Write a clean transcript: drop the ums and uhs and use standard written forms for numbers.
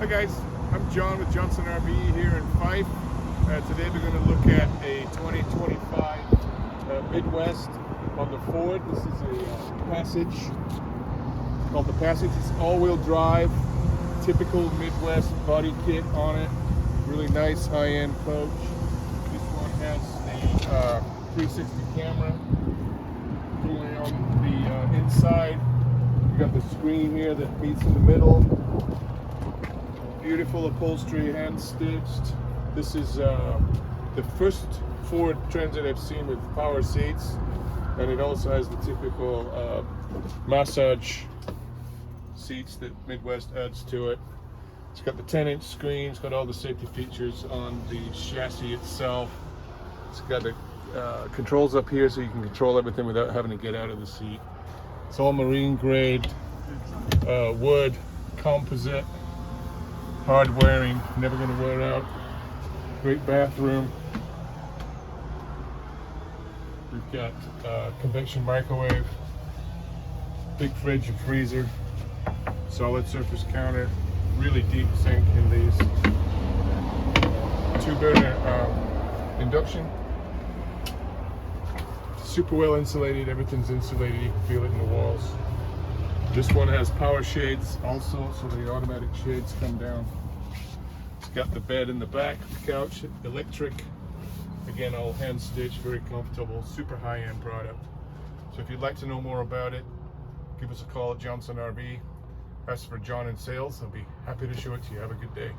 Hi guys, I'm John with Johnson RV here in Fife. Today we're going to look at a 2025 Midwest on the Ford. This is a Passage, called the Passage. It's all-wheel drive, typical Midwest body kit on it. Really nice high-end coach. This one has a 360 camera going on the inside. You got the screen here that meets in the middle. Beautiful upholstery, hand stitched. This is the first Ford Transit I've seen with power seats, and it also has the typical massage seats that Midwest adds to it. It's got the 10-inch screen. It's got all the safety features on the chassis itself. It's got the controls up here so you can control everything without having to get out of the seat. It's all marine grade wood, composite. Hard wearing, never going to wear out. Great bathroom. We've got convection microwave, big fridge and freezer, solid surface counter, really deep sink in these. 2-burner induction. Super well insulated, everything's insulated, you can feel it in the walls. This one has power shades also, so the automatic shades come down. It's got the bed in the back, the couch, electric. Again, all hand stitched, very comfortable, super high-end product. So if you'd like to know more about it, give us a call at Johnson RV. Ask for John in sales. I'll be happy to show it to you. Have a good day.